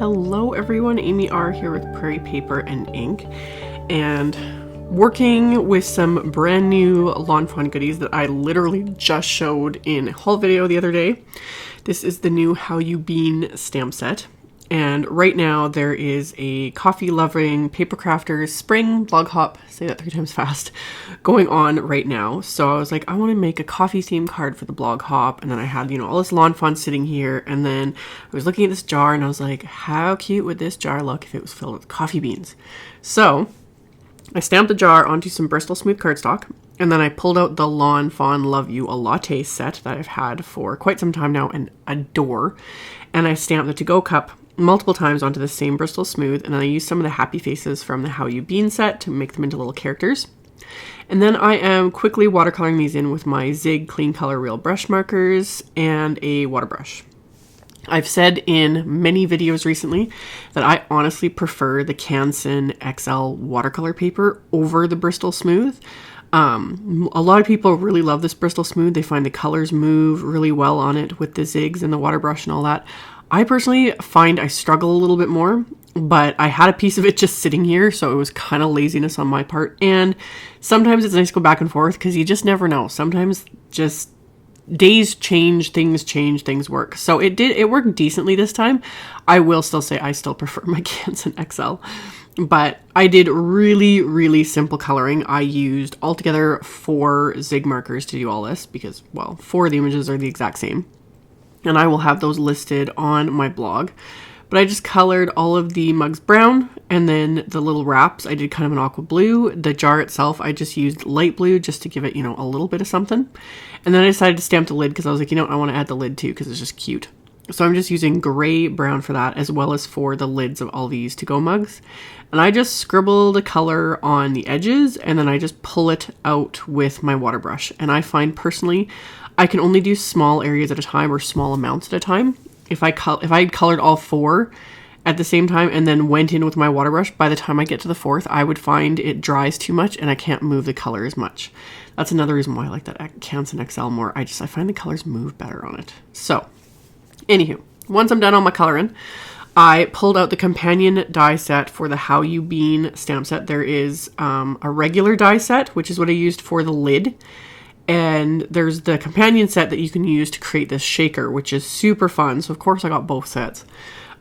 Hello everyone, AmyR here with Prairie paper and ink, and working with some brand new Lawn Fawn goodies that I literally just showed in a haul video the other day. This is the new How You Bean stamp set, and right now there is a coffee loving paper crafters spring blog hop, say that 3 times fast, going on right now. So I was like, I want to make a coffee themed card for the blog hop, and then I had, all this Lawn Fawn sitting here, and then I was looking at this jar and I was like, how cute would this jar look if it was filled with coffee beans? So I stamped the jar onto some Bristol smooth cardstock, and then I pulled out the Lawn Fawn Love You a Latte set that I've had for quite some time now and adore, and I stamped the to-go cup multiple times onto the same Bristol smooth, and then I used some of the happy faces from the How You Bean set to make them into little characters. And then I am quickly watercoloring these in with my Zig Clean Color Real brush markers and a water brush. I've said in many videos recently that I honestly prefer the Canson XL watercolor paper over the Bristol Smooth. A lot of people really love this Bristol Smooth. They find the colors move really well on it with the zigs and the water brush and all that. I personally find I struggle a little bit more, but I had a piece of it just sitting here, so it was kind of laziness on my part. And sometimes it's nice to go back and forth because you just never know. Sometimes just days change, things work. So it worked decently this time. I will still say I still prefer my Canson XL, but I did really, really simple coloring. I used altogether 4 Zig markers to do all this because, well, 4 of the images are the exact same. And I will have those listed on my blog. But I just colored all of the mugs brown, and then the little wraps, I did kind of an aqua blue. The jar itself, I just used light blue just to give it, a little bit of something. And then I decided to stamp the lid because I was like, I want to add the lid too because it's just cute. So I'm just using gray brown for that, as well as for the lids of all these to-go mugs. And I just scribbled a color on the edges, and then I just pull it out with my water brush. And I find personally, I can only do small areas at a time or small amounts at a time. If I had colored all 4 at the same time and then went in with my water brush, by the time I get to the 4th, I would find it dries too much and I can't move the color as much. That's another reason why I like that Canson XL more. I find the colors move better on it. So, anywho, once I'm done on my coloring, I pulled out the companion die set for the How You Bean stamp set. There is a regular die set, which is what I used for the lid. And there's the companion set that you can use to create this shaker, which is super fun. So of course I got both sets.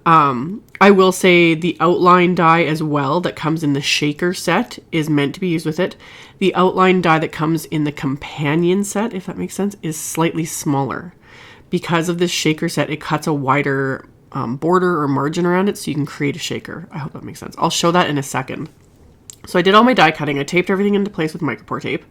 I will say the outline die as well that comes in the shaker set is meant to be used with it. The outline die that comes in the companion set, if that makes sense, is slightly smaller. Because of this shaker set, it cuts a wider border or margin around it so you can create a shaker. I hope that makes sense. I'll show that in a second. So I did all my die cutting. I taped everything into place with micropore tape.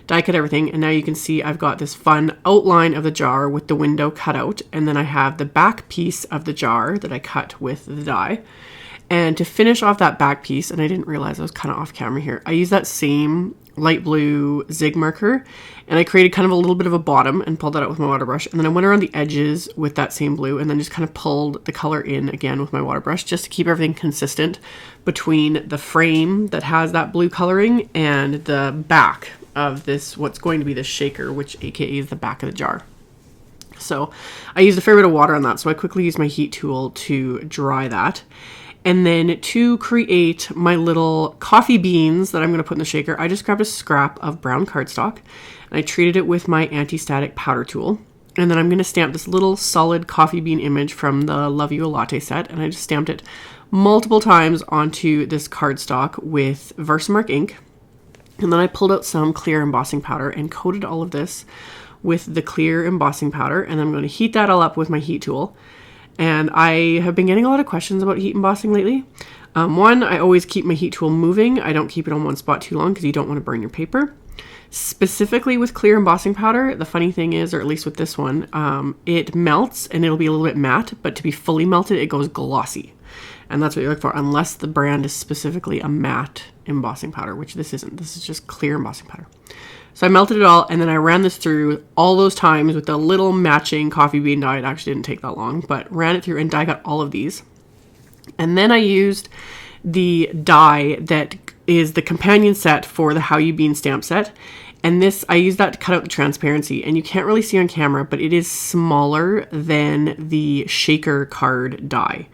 Die cut everything, and now you can see I've got this fun outline of the jar with the window cut out, and then I have the back piece of the jar that I cut with the die. And to finish off that back piece, and I didn't realize I was kind of off camera here, I used that same light blue Zig marker, and I created kind of a little bit of a bottom and pulled that out with my water brush, and then I went around the edges with that same blue and then just kind of pulled the color in again with my water brush just to keep everything consistent between the frame that has that blue coloring and the back of this, what's going to be the shaker, which aka is the back of the jar. So I used a fair bit of water on that, so I quickly used my heat tool to dry that. And then to create my little coffee beans that I'm going to put in the shaker, I just grabbed a scrap of brown cardstock and I treated it with my anti-static powder tool. And then I'm going to stamp this little solid coffee bean image from the Love You a Latte set, and I just stamped it multiple times onto this cardstock with Versamark ink. And then I pulled out some clear embossing powder and coated all of this with the clear embossing powder. And I'm going to heat that all up with my heat tool. And I have been getting a lot of questions about heat embossing lately. One, I always keep my heat tool moving. I don't keep it on one spot too long because you don't want to burn your paper. Specifically with clear embossing powder, the funny thing is, or at least with this one, it melts and it'll be a little bit matte, but to be fully melted, it goes glossy. And that's what you look for, unless the brand is specifically a matte embossing powder, which this isn't. This is just clear embossing powder. So I melted it all, and then I ran this through all those times with the little matching coffee bean die. It actually didn't take that long, but ran it through and die cut all of these. And then I used the die that is the companion set for the How You Bean stamp set. And this, I used that to cut out the transparency, and you can't really see on camera, but it is smaller than the shaker card die.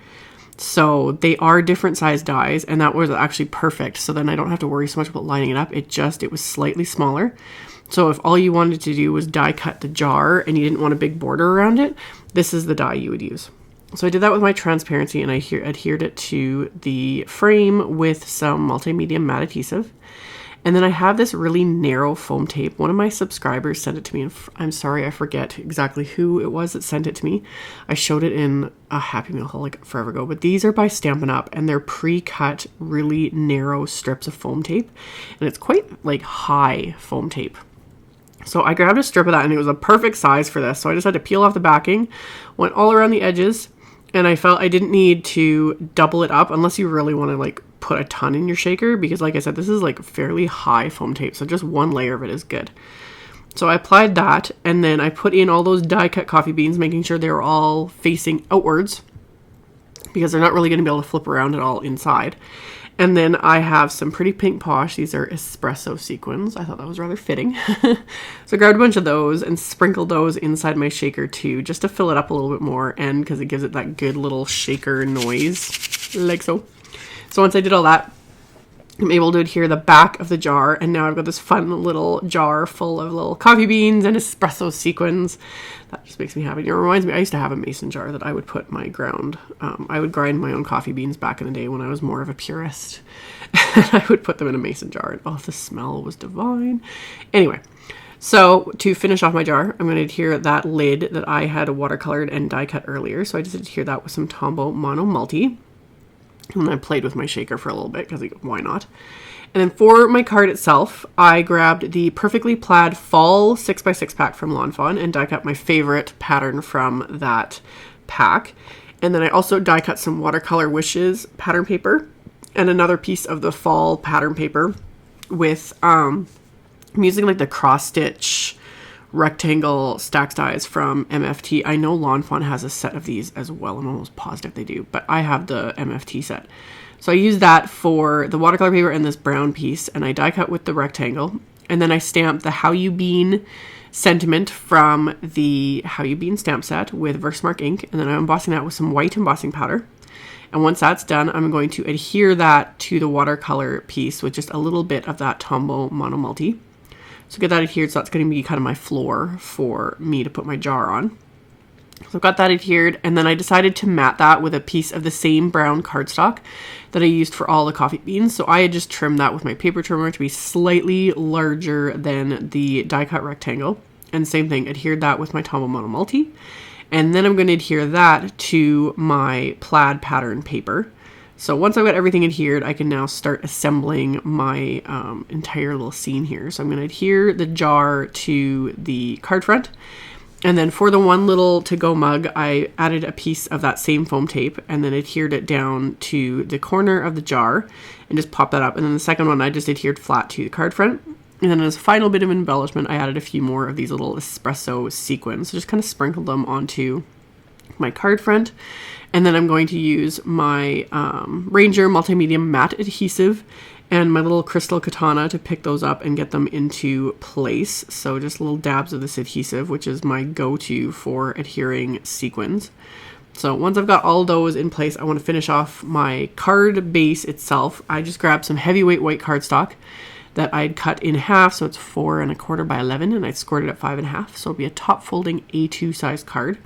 So they are different size dies, and that was actually perfect. So then I don't have to worry so much about lining it up. It was slightly smaller. So if all you wanted to do was die cut the jar and you didn't want a big border around it, this is the die you would use. So I did that with my transparency, and I adhered it to the frame with some multi-medium matte adhesive. And then I have this really narrow foam tape. One of my subscribers sent it to me, and I'm sorry, I forget exactly who it was that sent it to me. I showed it in a Happy Meal haul like forever ago, but these are by Stampin' Up, and they're pre-cut really narrow strips of foam tape, and it's quite like high foam tape. So I grabbed a strip of that, and it was a perfect size for this. So I just had to peel off the backing, went all around the edges, and I felt I didn't need to double it up unless you really want to like put a ton in your shaker, because like I said, this is like fairly high foam tape, so just one layer of it is good. So I applied that, and then I put in all those die cut coffee beans, making sure they were all facing outwards, because they're not really going to be able to flip around at all inside. And then I have some pretty pink posh. These are espresso sequins. I thought that was rather fitting. So I grabbed a bunch of those and sprinkled those inside my shaker too, just to fill it up a little bit more, and because it gives it that good little shaker noise, like so. So once I did all that, I'm able to adhere the back of the jar, and now I've got this fun little jar full of little coffee beans and espresso sequins. That just makes me happy. It reminds me, I used to have a mason jar that I would put my I would grind my own coffee beans back in the day when I was more of a purist. And I would put them in a mason jar, and oh, the smell was divine. Anyway, so to finish off my jar, I'm going to adhere that lid that I had watercolored and die cut earlier. So I just adhere that with some Tombow Mono Multi. And I played with my shaker for a little bit, because why not? And then for my card itself, I grabbed the Perfectly Plaid Fall 6x6 pack from Lawn Fawn and die cut my favorite pattern from that pack. And then I also die cut some Watercolor Wishes pattern paper and another piece of the fall pattern paper with I'm using like the cross stitch rectangle stack dies from MFT. I know Lawn Fawn has a set of these as well. I'm almost positive they do, but I have the MFT set. So I use that for the watercolor paper and this brown piece, and I die cut with the rectangle. And then I stamp the How You Bean sentiment from the How You Bean stamp set with Versamark ink, and then I'm embossing that with some white embossing powder. And once that's done, I'm going to adhere that to the watercolor piece with just a little bit of that Tombow Mono Multi. So get that adhered, so that's going to be kind of my floor for me to put my jar on. So I've got that adhered, and then I decided to mat that with a piece of the same brown cardstock that I used for all the coffee beans. So I had just trimmed that with my paper trimmer to be slightly larger than the die cut rectangle. And same thing, adhered that with my Tombow Mono Multi. And then I'm going to adhere that to my plaid pattern paper. So once I've got everything adhered, I can now start assembling my entire little scene here. So I'm going to adhere the jar to the card front. And then for the one little to-go mug, I added a piece of that same foam tape and then adhered it down to the corner of the jar and just popped that up. And then the second one, I just adhered flat to the card front. And then as a final bit of embellishment, I added a few more of these little espresso sequins. So just kind of sprinkled them onto my card front. And then I'm going to use my Ranger Multi-Medium Matte Adhesive and my little crystal katana to pick those up and get them into place. So just little dabs of this adhesive, which is my go-to for adhering sequins. So once I've got all those in place, I want to finish off my card base itself. I just grabbed some heavyweight white cardstock that I'd cut in half, so it's 4 1/4 by 11, and I scored it at 5 1/2, so it'll be a top folding A2 size card.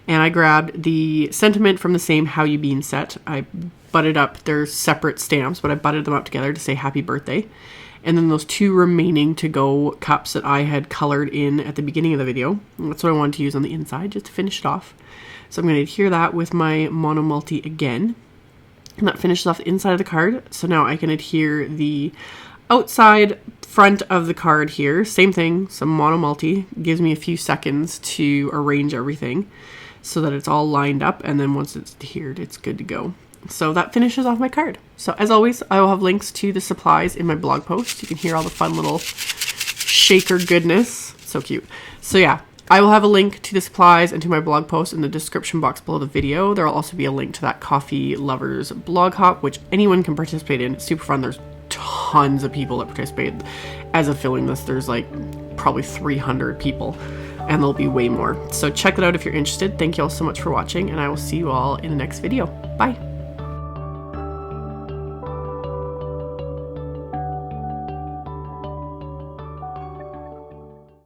And I grabbed the sentiment from the same How You Bean set. I butted up, they're separate stamps, but I butted them up together to say happy birthday. And then those two remaining to-go cups that I had colored in at the beginning of the video. And that's what I wanted to use on the inside, just to finish it off. So I'm going to adhere that with my Mono Multi again. And that finishes off the inside of the card. So now I can adhere the outside front of the card here. Same thing, some Mono Multi. Gives me a few seconds to arrange everything so that it's all lined up, and then once it's adhered, it's good to go. So that finishes off my card. So as always, I will have links to the supplies in my blog post. You can hear all the fun little shaker goodness. So cute. So yeah, I will have a link to the supplies and to my blog post in the description box below the video. There will also be a link to that Coffee Lovers blog hop, which anyone can participate in. It's super fun. There's tons of people that participate. As of filming this, there's like probably 300 people. And there'll be way more. So check it out if you're interested. Thank you all so much for watching, and I will see you all in the next video. Bye.